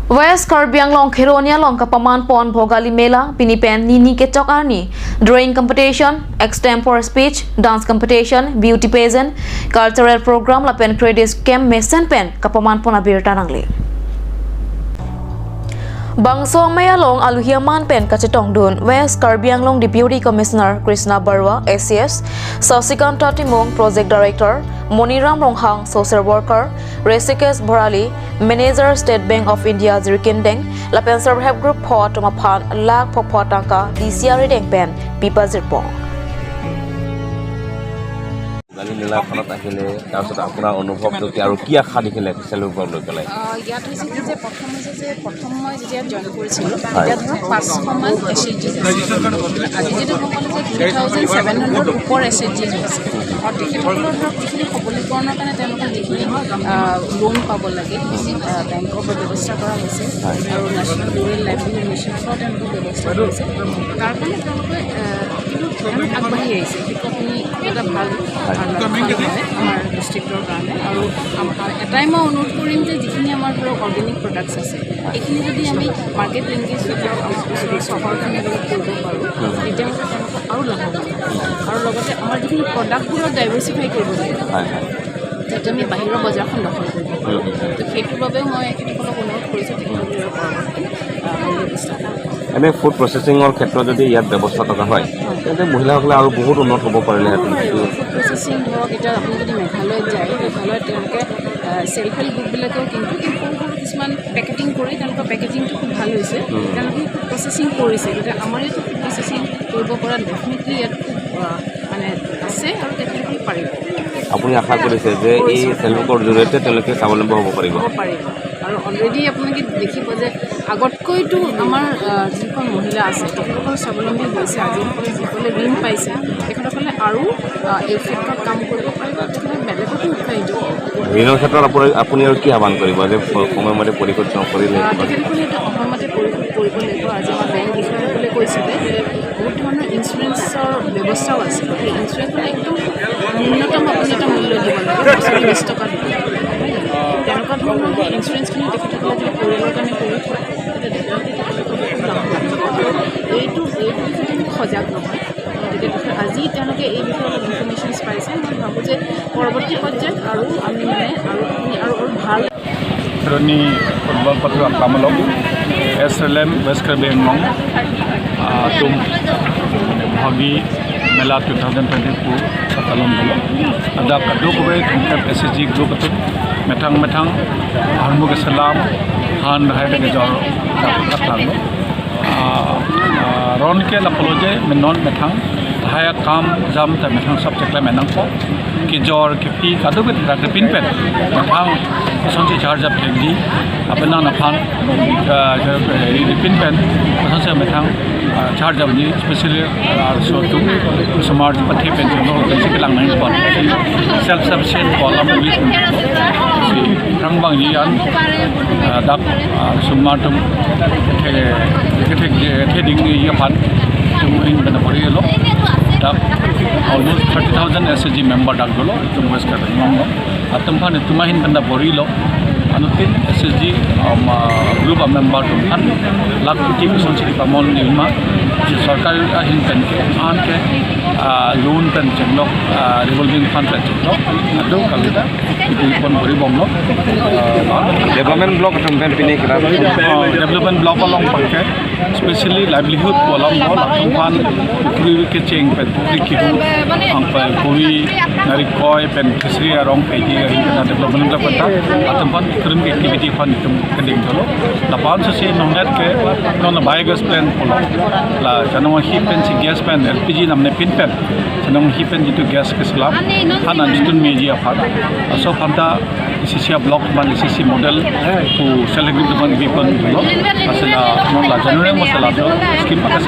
West Karbi Anglong Khironia Long Kapaman Pon Bhogali Mela Pinipen Nini Kechok Arni drawing competition, extempore speech, dance competition, beauty pageant, cultural program Lapen Credits Camp Mesen Pen Kapaman Pon Abirta Nangli. Bangsong Mayalong Aluhiaman Pen Kachetong Dun West Karbi Anglong Deputy Commissioner Krishna Barwa ACS Sasikanta Timong Project Director Moniram Ronghang Social Worker Resikesh Bhogali Manager State Bank of India Zirkindeng Lapen Serve Group Port Tomaphan Lag Popotangka DCR Deng Pen Pipa Zirpong Bhogali Mela khonat ahile tarpot apuna anubhob to ki aru ki akha dikhile selu gol loi pelai ইয়াত হৈছে যে প্ৰথম মই যেতিয়া join কৰিছিলোঁ তেতিয়া ধৰক 500 মান এছএইচজি আজি যেটা ক'বলৈ যে 2700 ওপৰ এছএইচজি আছে আৰু তেখেতসকলৰ ধৰক যিখিনি সবলীকৰণৰ কাৰণে তেওঁলোকে যিখিনি লোন পাব লাগে বেংকৰ ব্যৱস্থা কৰা হৈছে আৰু নেশ্যনেল ৰুৰেল লাইভলিহুড মিছনৰ তেওঁলোকে ব্যৱস্থা কৰিছে তাৰ কাৰণে তেওঁলোকে কিন্তু আগবাঢ়ি আহিছে সেইটো আপুনি এটা ভাল আমাৰ ডিষ্ট্ৰিক্টৰ কাৰণে আৰু এটাই মই অনুৰোধ কৰিম যে যিখিনি আমাৰ ধৰক অৰ্গেনিক প্ৰডাক্টছ আছে এইখিনি যদি আমি মাৰ্কেট লিংকেজ ধৰক চহৰখিনি ধৰক কৰিব পাৰোঁ তেতিয়াহ'লে তেওঁলোকক আৰু লাভৱান আৰু লগতে আমাৰ যিখিনি প্ৰডাক্টবোৰৰ ডাইভাৰ্চিফাই কৰিব লাগিব যাতে আমি বাহিৰৰ বজাৰখন দখল কৰিব পাৰোঁ তো সেইটোৰ বাবে মই তেখেতসকলক অনুৰোধ কৰিছোঁ তেখেতসকলৰ পৰৱৰ্তী ব্যৱস্থা এনে ফুড প্ৰচেছিঙৰ ক্ষেত্ৰত যদি ইয়াত ব্যৱস্থা থকা হয় তেন্তে মহিলাসকলে আৰু বহুত উন্নত হ'ব পাৰিলেহেঁতেন ফুড প্ৰচেছিং ধৰক এতিয়া আপুনি যদি মেঘালয়ত যায় মেঘালয়ত তেওঁলোকে চেল্ফ হেল্প গ্ৰুপবিলাকেও কিন্তু সৰু সৰু কিছুমান পেকেটিং কৰি তেওঁলোকৰ পেকেজিংটো খুব ভাল হৈছে তেওঁলোকে ফুড প্ৰচেছিং কৰিছে গতিকে আমাৰ ইয়াত ফুড প্ৰচেছিং কৰিব পৰা ডেফিনেটলি ইয়াত খুব মানে আছে আৰু তেখেতসকলে পাৰিব আপুনি আশা কৰিছে যে এই চেল্ফ হেল্পৰ জৰিয়তে তেওঁলোকে স্বাৱলম্বী হ'ব পাৰিব আৰু অলৰেডি আপোনালোকে দেখিব যে আগতকৈতো আমাৰ যিখন মহিলা আছে তেখেতসকল স্বাৱলম্বী হৈছে আজিসকলে যিসকলে ঋণ পাইছে তেখেতসকলে আৰু এই ক্ষেত্ৰত কাম কৰিব পাৰিব তেখেতসকলে বেলেগতো উৎসাহিত ঋণৰ ক্ষেত্ৰত আপুনি আৰু কি আহ্বান কৰিব যে সময়মতে পৰিশোধ নকৰিলে তেখেতসকলে এটা সময়মতে পৰিশোধ কৰিব লাগিব আজি আমাৰ বেংক বিষয়াসকলে কৈছিলে যে বহুত ধৰণৰ ইঞ্চুৰেঞ্চৰ ব্যৱস্থাও আছে সেই ইঞ্চুৰেঞ্চৰ একদম ন্যূনতম আপুনি এটা মূল্য দিব লাগে 20 টকা দিব তেনেকুৱা ধৰণৰ সেই ইঞ্চুৰেঞ্চখিনি তেখেতসকলে যদি পৰিয়ালৰ কাৰণে কৰি থয় এইটো সজাগ নহয় গতিকে আজি তেওঁলোকে এই বিষয়ে অলপ ইনফৰ্মেশ্যনছ পাইছে মই ভাবোঁ যে পৰৱৰ্তী পৰ্যায়ত আৰু আমি মানে আৰু ভাল Roni Football Patra Kamalong SLM West Karbi Anglong Tum Bhogali Mela 2024 katalon dulu ada kado kubai tungkat SSG group itu metang harmu ke salam han hai ke jor katlang ron ke lapoloje menon metang haya kam jam ta metang subject la menang ko ki jor ki pi kado ke tak pin pen metang sonsi charge up kendi apna na phan pin pen sonsi metang charge up ni especially so to smart pathi pen no ke lang nai pon self sufficient column with si rang bang yan dak sumatum ke heading ye pan in the body lo dak almost 30,000 SSG member dak dolo tum West Karbi Anglong atum phan tumahin banda bori lo anutin SSG group of member tum phan lag ti sonsi pamon nilma सरकार ahin pen ke an ke loan pen chenglok revolving fund pen chenglok ado kalida itu pon bori bomno development block pen pini kira development block along pakke especially livelihood along all atumpan puri ke cheng pen puri ki hu angpai puri nari koi pen fishery arong peji development block pata atumpan economic activity fund itum kending tholo lapan se nonget ke non biogas plant polo la janong hi pen si gas pen LPG namne pin pen janong hi pen jitu gas ke salam hanan jitun meji afar so phanta sisia block man sisi model ku select depan people asala non la janong masalah skim pakas